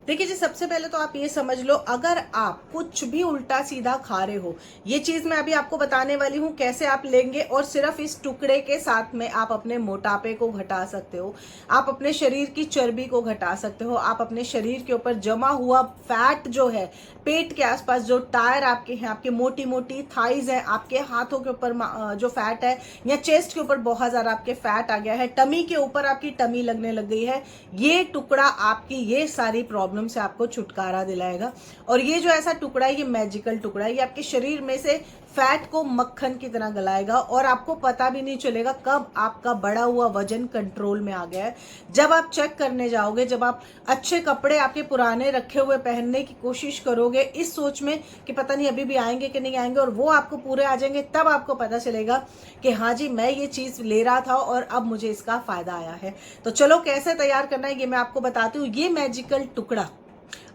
देखिए जी, सबसे पहले तो आप ये समझ लो, अगर आप कुछ भी उल्टा सीधा खा रहे हो, ये चीज मैं अभी आपको बताने वाली हूँ कैसे आप लेंगे, और सिर्फ इस टुकड़े के साथ में आप अपने मोटापे को घटा सकते हो, आप अपने शरीर की चर्बी को घटा सकते हो, आप अपने शरीर के ऊपर जमा हुआ फैट जो है, पेट के आसपास जो टायर आपके हैं, आपके मोटी मोटी थाइज है, आपके हाथों के ऊपर जो फैट है, या चेस्ट के ऊपर बहुत ज्यादा आपके फैट आ गया है, टमी के ऊपर आपकी टमी लगने लग गई है, ये टुकड़ा आपकी ये सारी प्रॉब्लम से आपको छुटकारा दिलाएगा। और ये जो ऐसा टुकड़ा है, ये मैजिकल टुकड़ा है, ये आपके शरीर में से फैट को मक्खन की तरह गलाएगा, और आपको पता भी नहीं चलेगा कब आपका बढ़ा हुआ वजन कंट्रोल में आ गया है। जब आप चेक करने जाओगे, जब आप अच्छे कपड़े आपके पुराने रखे हुए पहनने की कोशिश करोगे इस सोच में कि पता नहीं अभी भी आएंगे कि नहीं आएंगे, और वो आपको पूरे आ जाएंगे, तब आपको पता चलेगा कि हाँ जी, मैं ये चीज ले रहा था और अब मुझे इसका फायदा आया है। तो चलो, कैसे तैयार करना है ये मैं आपको बताती हूँ। ये मैजिकल टुकड़ा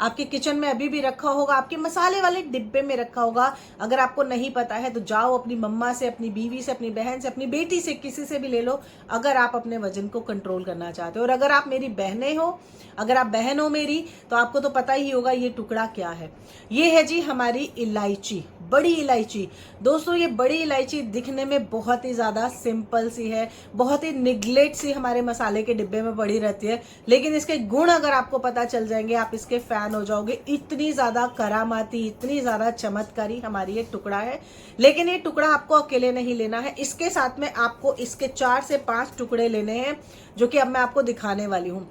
आपके किचन में अभी भी रखा होगा, आपके मसाले वाले डिब्बे में रखा होगा। अगर आपको नहीं पता है तो जाओ अपनी मम्मा से, अपनी बीवी से, अपनी बहन से, अपनी बेटी से, किसी से भी ले लो, अगर आप अपने वजन को कंट्रोल करना चाहते हो। और अगर आप मेरी बहनें हो, अगर आप बहन हो मेरी, तो आपको तो पता ही होगा ये टुकड़ा क्या है। ये है जी हमारी इलायची, बड़ी इलायची। दोस्तों, ये बड़ी इलायची दिखने में बहुत ही ज्यादा सिंपल सी है, बहुत ही निगलेक्ट सी हमारे मसाले के डिब्बे में पड़ी रहती है, लेकिन इसके गुण अगर आपको पता चल जाएंगे, आप इसके फैन हो जाओगे। इतनी ज्यादा करामाती, इतनी ज्यादा चमत्कारी हमारी ये टुकड़ा है। लेकिन ये टुकड़ा आपको अकेले नहीं लेना है, इसके साथ में आपको इसके 4 से 5 टुकड़े लेने हैं, जो कि अब मैं आपको दिखाने वाली हूँ।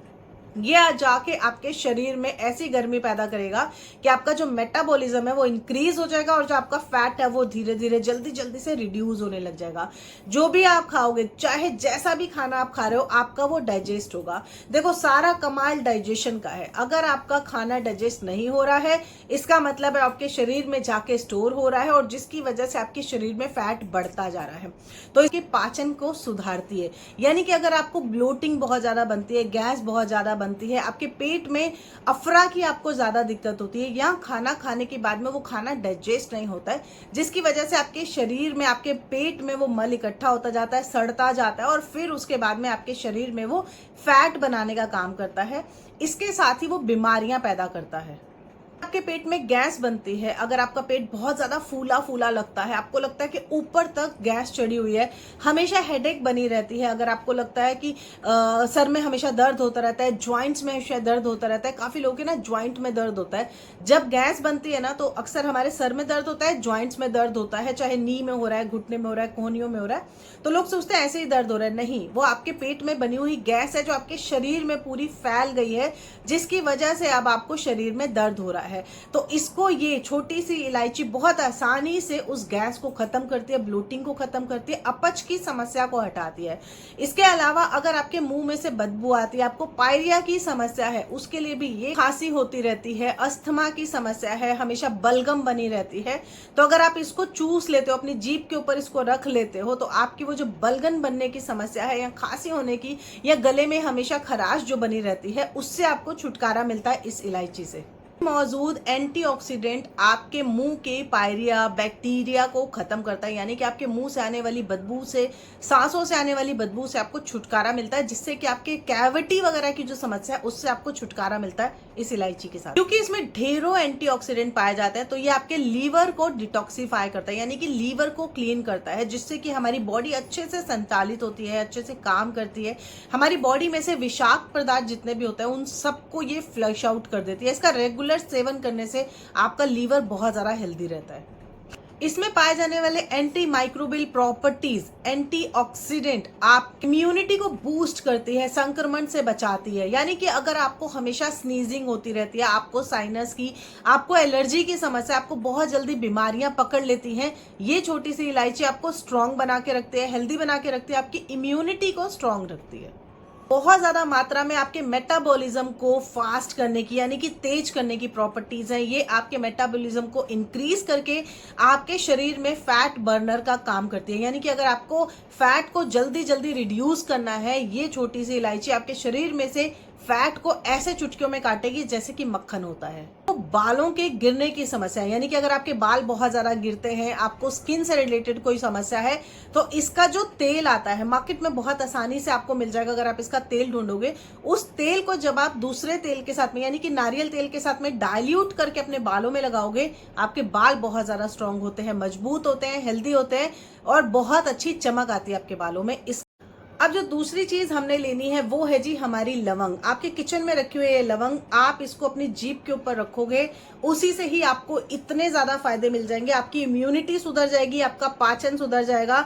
ये आज जाके आपके शरीर में ऐसी गर्मी पैदा करेगा कि आपका जो मेटाबॉलिज्म है वो इंक्रीज हो जाएगा, और जो आपका फैट है वो धीरे धीरे जल्दी जल्दी से रिड्यूस होने लग जाएगा। जो भी आप खाओगे, चाहे जैसा भी खाना आप खा रहे हो, आपका वो डाइजेस्ट होगा। देखो, सारा कमाल डाइजेशन का है। अगर आपका खाना डाइजेस्ट नहीं हो रहा है, इसका मतलब है आपके शरीर में जाके स्टोर हो रहा है, और जिसकी वजह से आपके शरीर में फैट बढ़ता जा रहा है। तो इसकी पाचन को सुधारती है, यानी कि अगर आपको ब्लोटिंग बहुत ज्यादा बनती है, गैस बहुत ज्यादा बनती है, आपके पेट में अफरा की आपको ज्यादा दिक्कत होती है, या खाना खाने के बाद में वो खाना डाइजेस्ट नहीं होता है, जिसकी वजह से आपके शरीर में, आपके पेट में वो मल इकट्ठा होता जाता है, सड़ता जाता है, और फिर उसके बाद में आपके शरीर में वो फैट बनाने का काम करता है। इसके साथ ही वो बीमारियां पैदा करता है। आपके पेट में गैस बनती है, अगर आपका पेट बहुत ज्यादा फूला फूला लगता है, आपको लगता है कि ऊपर तक गैस चढ़ी हुई है, हमेशा हेडेक बनी रहती है, अगर आपको लगता है कि सर में हमेशा दर्द होता रहता है, ज्वाइंट्स में हमेशा दर्द होता रहता है, काफी लोगों के ना ज्वाइंट में दर्द होता है। जब गैस बनती है ना, तो अक्सर हमारे सर में दर्द होता है, ज्वाइंट्स में दर्द होता है, चाहे नी में हो रहा है, घुटने में हो रहा है, कोहनियों में हो रहा है, तो लोग सोचते हैं ऐसे ही दर्द हो रहा है। नहीं, वो आपके पेट में बनी हुई गैस है, जो आपके शरीर में पूरी फैल गई है, जिसकी वजह से अब आपको शरीर में दर्द हो रहा है। तो इसको, ये छोटी सी इलायची बहुत आसानी से उस गैस को खत्म करती है, ब्लोटिंग को खत्म करती है, अपच की समस्या को हटाती है। इसके अलावा अगर आपके मुंह में से बदबू आती है, आपको पायरिया की समस्या है, उसके लिए भी ये, खांसी होती रहती है, अस्थमा की समस्या है, हमेशा बलगम बनी रहती है, तो अगर आप इसको चूस लेते हो, अपनी जीभ के ऊपर इसको रख लेते हो, तो आपकी वो जो बलगन बनने की समस्या है, या खांसी होने की, या गले में हमेशा खराश जो बनी रहती है, उससे आपको छुटकारा मिलता है इस इलायची से। मौजूद एंटीऑक्सीडेंट आपके मुंह के पायरिया, बैक्टीरिया को खत्म करता है, यानी कि आपके मुंह से आने वाली बदबू से, सांसों से आने वाली बदबू से आपको छुटकारा मिलता है, जिससे कि आपके कैविटी वगैरह की जो समस्या है उससे आपको छुटकारा मिलता है इस इलायची के साथ। क्योंकि इसमें ढेरों एंटीऑक्सीडेंट पाए जाते हैं, तो ये आपके लीवर को डिटॉक्सिफाई करता है, यानी कि लीवर को क्लीन करता है, जिससे कि हमारी बॉडी अच्छे से संचालित होती है, अच्छे से काम करती है। हमारी बॉडी में से विषाक्त पदार्थ जितने भी होते हैं उन सबको ये फ्लश आउट कर देती है। इसका रेगुलर सेवन करने से आपका लीवर बहुत ज्यादा हेल्दी रहता है। इसमें पाए जाने वाले एंटी माइक्रोबियल प्रॉपर्टीज, एंटीऑक्सीडेंट, आप इम्यूनिटी को बूस्ट करती है, संक्रमण से बचाती है। यानी कि अगर आपको हमेशा स्नीजिंग होती रहती है, आपको साइनस की, आपको एलर्जी की समस्या, आपको बहुत जल्दी बीमारियां पकड़ लेती हैं, ये छोटी सी इलायची आपको स्ट्रांग बना के रखती है, हेल्दी बना के रखती है, आपकी इम्यूनिटी को स्ट्रांग रखती है। बहुत ज्यादा मात्रा में आपके मेटाबॉलिज्म को फास्ट करने की, यानी कि तेज करने की प्रॉपर्टीज हैं। ये आपके मेटाबॉलिज्म को इंक्रीज करके आपके शरीर में फैट बर्नर का काम करती है, यानी कि अगर आपको फैट को जल्दी जल्दी रिड्यूस करना है, ये छोटी सी इलायची आपके शरीर में से फैट को ऐसे चुटकियों में काटेगी जैसे कि मक्खन होता है। तो बालों के गिरने की समस्या है, यानी कि अगर आपके बाल बहुत ज़्यादा गिरते हैं, आपको स्किन से रिलेटेड कोई समस्या है, तो इसका जो तेल आता है मार्केट में बहुत आसानी से आपको मिल जाएगा। अगर आप इसका तेल ढूंढोगे, उस तेल को जब आप दूसरे तेल के साथ में यानी कि नारियल तेल के साथ में डाइल्यूट करके अपने बालों में लगाओगे, आपके बाल बहुत ज़्यादा स्ट्रांग होते हैं, मजबूत होते हैं, हेल्दी होते हैं और बहुत अच्छी चमक आती है आपके बालों में। अब जो दूसरी चीज हमने लेनी है वो है जी हमारी लवंग। आपके किचन में रखी हुई ये लवंग, आप इसको अपनी जीभ के ऊपर रखोगे, उसी से ही आपको इतने ज्यादा फायदे मिल जाएंगे। आपकी इम्यूनिटी सुधर जाएगी, आपका पाचन सुधर जाएगा।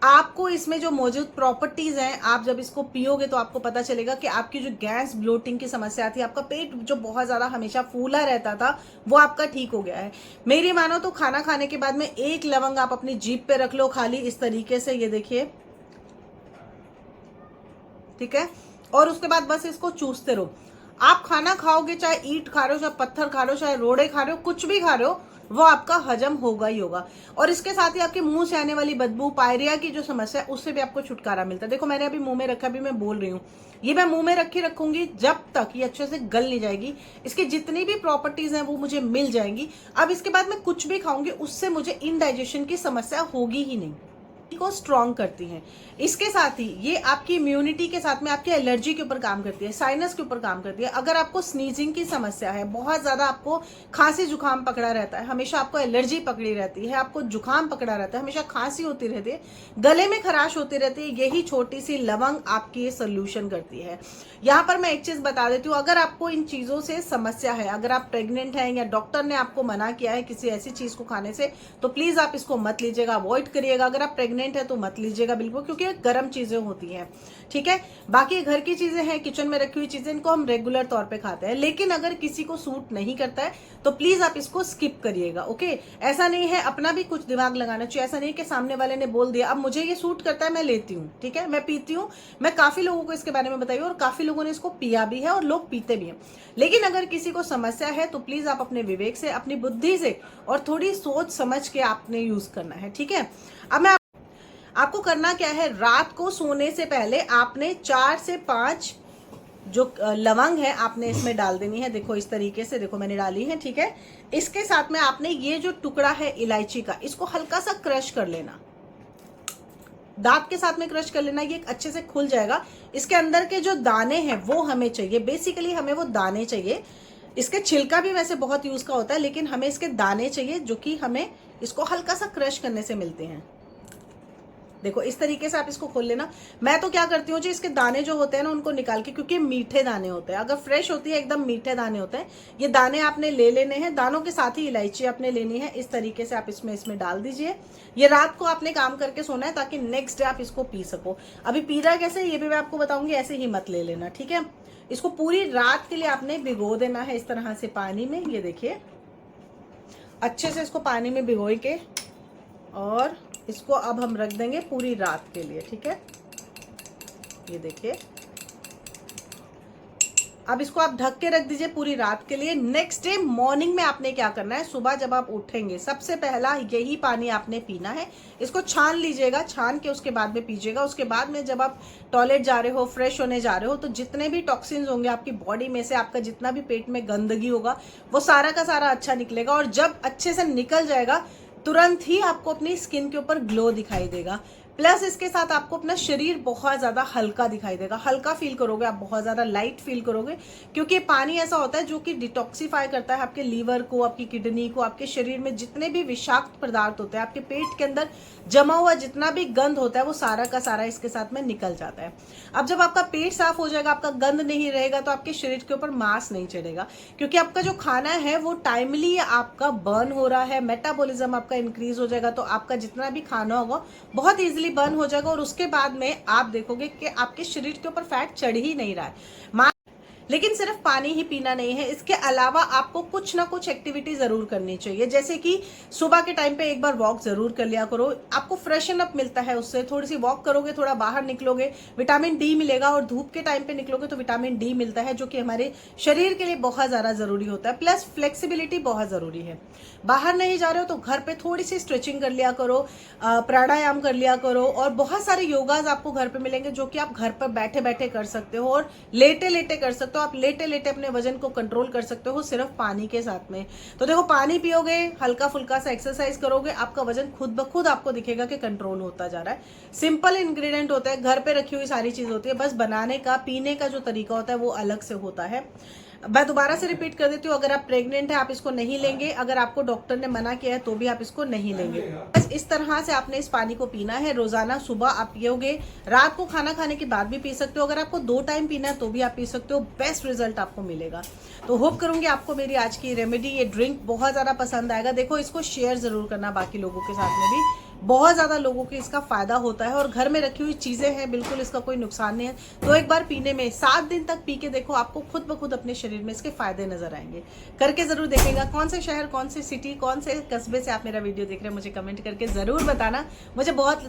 आपको इसमें जो मौजूद प्रॉपर्टीज हैं, आप जब इसको पियोगे तो आपको पता चलेगा कि आपकी जो गैस ब्लोटिंग की समस्या थी, आपका पेट जो बहुत ज्यादा हमेशा फूला रहता था, वो आपका ठीक हो गया है। मेरी मानो तो खाना खाने के बाद में एक लवंग आप अपनी जीभ पे रख लो, खाली इस तरीके से, ये देखिए, ठीक है। और उसके बाद बस इसको चूसते रहो। आप खाना खाओगे, चाहे ईंट खा रहे हो, चाहे पत्थर खा रहे हो, चाहे रोड़े खा रहे हो, कुछ भी खा रहे हो, वो आपका हजम होगा ही होगा। और इसके साथ ही आपके मुंह से आने वाली बदबू, पायरिया की जो समस्या है, उससे भी आपको छुटकारा मिलता है। देखो मैंने अभी मुंह में रखा, अभी मैं बोल रही हूँ, ये मैं मुंह में रखूंगी जब तक ये अच्छे से गल नहीं जाएगी, इसकी जितनी भी प्रॉपर्टीज हैं वो मुझे मिल जाएंगी। अब इसके बाद मैं कुछ भी खाऊंगी, उससे मुझे इनडाइजेशन की समस्या होगी ही नहीं, को स्ट्रॉन्ग करती हैं। इसके साथ ही ये आपकी इम्यूनिटी के साथ में आपकी एलर्जी के ऊपर काम करती है, साइनस के ऊपर काम करती है। अगर आपको स्नीजिंग की समस्या है, बहुत ज्यादा आपको खांसी जुकाम पकड़ा रहता है, हमेशा आपको एलर्जी पकड़ी रहती है, आपको जुकाम पकड़ा रहता है, हमेशा खांसी होती रहती है, गले में खराश होती रहती है, यही छोटी सी लवंग आपकी ये सोल्यूशन करती है। यहाँ पर मैं एक चीज बता देती हूँ, अगर आपको इन चीजों से समस्या है, अगर आप प्रेग्नेंट हैं या डॉक्टर ने आपको मना किया है किसी ऐसी चीज को खाने से, तो प्लीज आप इसको मत लीजिएगा, अवॉइड करिएगा। अगर आप प्रेग्नेंट है तो मत लीजिएगा बिल्कुल, क्योंकि गर्म चीजें होती हैं, ठीक है। बाकी घर की चीजें हैं, किचन में रखी हुई चीजें, इनको हम रेगुलर तौर पे खाते हैं। लेकिन अगर किसी को सूट नहीं करता है तो प्लीज आप इसको स्किप करिएगा, ओके। ऐसा नहीं है, अपना भी कुछ दिमाग लगाना चाहिए। ऐसा नहीं कि सामने वाले ने बोल दिया अब मुझे ये सूट करता है, मैं लेती हूँ, ठीक है, मैं पीती हूँ। मैं काफी लोगों को इसके बारे में बताई और काफी लोगों ने इसको पिया भी है और लोग पीते भी हैं। लेकिन अगर किसी को समस्या है तो प्लीज आप अपने विवेक से, अपनी बुद्धि से और थोड़ी सोच समझ के आपने यूज करना है, ठीक है। अब मैं आपको करना क्या है, रात को सोने से पहले आपने 4 से 5 जो लवंग है आपने इसमें डाल देनी है। देखो इस तरीके से, देखो मैंने डाली है, ठीक है। इसके साथ में आपने ये जो टुकड़ा है इलायची का, इसको हल्का सा क्रश कर लेना, दांत के साथ में क्रश कर लेना, ये अच्छे से खुल जाएगा। इसके अंदर के जो दाने हैं वो हमें चाहिए, बेसिकली हमें वो दाने चाहिए। इसके छिलका भी वैसे बहुत यूज का होता है, लेकिन हमें इसके दाने चाहिए, जो कि हमें इसको हल्का सा क्रश करने से मिलते हैं। देखो इस तरीके से आप इसको खोल लेना। मैं तो क्या करती हूँ जी, इसके दाने जो होते हैं ना उनको निकाल के, क्योंकि मीठे दाने होते हैं, अगर फ्रेश होती है एकदम मीठे दाने होते हैं, ये दाने आपने ले लेने हैं। दानों के साथ ही इलायची आपने लेनी है, इस तरीके से आप इसमें डाल दीजिए। ये रात को आपने काम करके सोना है ताकि नेक्स्ट डे आप इसको पी सको। अभी पी रहा कैसे ये भी मैं आपको बताऊंगी, ऐसे ही मत ले लेना, ठीक है। इसको पूरी रात के लिए आपने भिगो देना है इस तरह से पानी में। ये देखिए अच्छे से इसको पानी में भिगो के, और इसको अब हम रख देंगे पूरी रात के लिए, ठीक है। ये देखिए अब इसको आप ढक के रख दीजिए पूरी रात के लिए। नेक्स्ट डे मॉर्निंग में आपने क्या करना है, सुबह जब आप उठेंगे सबसे पहला यही पानी आपने पीना है। इसको छान लीजिएगा, छान के उसके बाद में पीजिएगा। उसके बाद में जब आप टॉयलेट जा रहे हो, फ्रेश होने जा रहे हो, तो जितने भी टॉक्सिन्स होंगे आपकी बॉडी में से, आपका जितना भी पेट में गंदगी होगा, वो सारा का सारा अच्छा निकलेगा। और जब अच्छे से निकल जाएगा, तुरंत ही आपको अपनी स्किन के ऊपर ग्लो दिखाई देगा। प्लस इसके साथ आपको अपना शरीर बहुत ज्यादा हल्का दिखाई देगा, हल्का फील करोगे आप, बहुत ज्यादा लाइट फील करोगे, क्योंकि पानी ऐसा होता है जो कि डिटॉक्सिफाई करता है आपके लीवर को, आपकी किडनी को, आपके शरीर में जितने भी विषाक्त पदार्थ होते हैं, आपके पेट के अंदर जमा हुआ जितना भी गंद होता है, वो सारा का सारा इसके साथ में निकल जाता है। अब जब आपका पेट साफ हो जाएगा, आपका गंद नहीं रहेगा, तो आपके शरीर के ऊपर मांस नहीं चढ़ेगा, क्योंकि आपका जो खाना है वो टाइमली आपका बर्न हो रहा है, मेटाबॉलिज्म आपका इंक्रीज हो जाएगा, तो आपका जितना भी खाना होगा बहुत इजीली बर्न हो जाएगा। और उसके बाद में आप देखोगे कि आपके शरीर के ऊपर फैट चढ़ ही नहीं रहा है। लेकिन सिर्फ पानी ही पीना नहीं है, इसके अलावा आपको कुछ ना कुछ एक्टिविटी जरूर करनी चाहिए। जैसे कि सुबह के टाइम पे एक बार वॉक जरूर कर लिया करो, आपको फ्रेशन अप मिलता है उससे। थोड़ी सी वॉक करोगे, थोड़ा बाहर निकलोगे, विटामिन डी मिलेगा। और धूप के टाइम पे निकलोगे तो विटामिन डी मिलता है, जो कि हमारे शरीर के लिए बहुत ज्यादा जरूरी होता है। प्लस फ्लेक्सिबिलिटी बहुत जरूरी है। बाहर नहीं जा रहे हो तो घर पे थोड़ी सी स्ट्रेचिंग कर लिया करो, प्राणायाम कर लिया करो, और बहुत सारे योगाज आपको घर पे मिलेंगे जो कि आप घर पर बैठे बैठे कर सकते हो और लेटे लेटे कर सकते हो। सकते हो आप लेटे लेटे अपने वजन को कंट्रोल कर सकते हो सिर्फ पानी के साथ में। तो देखो पानी पियोगे, हल्का फुल्का सा एक्सरसाइज करोगे, आपका वजन खुद ब खुद आपको दिखेगा कि कंट्रोल होता जा रहा है। सिंपल इंग्रेडिएंट होता है, घर पे रखी हुई सारी चीज होती है, बस बनाने का पीने का जो तरीका होता है वो अलग से होता है। मैं दोबारा से रिपीट कर देती हूँ, अगर आप प्रेग्नेंट है आप इसको नहीं लेंगे, अगर आपको डॉक्टर ने मना किया है तो भी आप इसको नहीं लेंगे। बस इस तरह से आपने इस पानी को पीना है रोजाना। सुबह आप पियोगे, रात को खाना खाने के बाद भी पी सकते हो, अगर आपको 2 टाइम पीना है तो भी आप पी सकते हो, बेस्ट रिजल्ट आपको मिलेगा। तो होप करूंगी आपको मेरी आज की रेमेडी, ये ड्रिंक बहुत ज्यादा पसंद आएगा। देखो इसको शेयर जरूर करना बाकी लोगों के साथ में भी, बहुत ज़्यादा लोगों को इसका फ़ायदा होता है और घर में रखी हुई चीज़ें हैं, बिल्कुल इसका कोई नुकसान नहीं है। तो एक बार पीने में 7 दिन तक पी के देखो, आपको खुद ब खुद अपने शरीर में इसके फ़ायदे नज़र आएंगे। करके ज़रूर देखेगा। कौन से शहर, कौन से सिटी, कौन से कस्बे से आप मेरा वीडियो देख रहे हैं मुझे कमेंट करके ज़रूर बताना। मुझे बहुत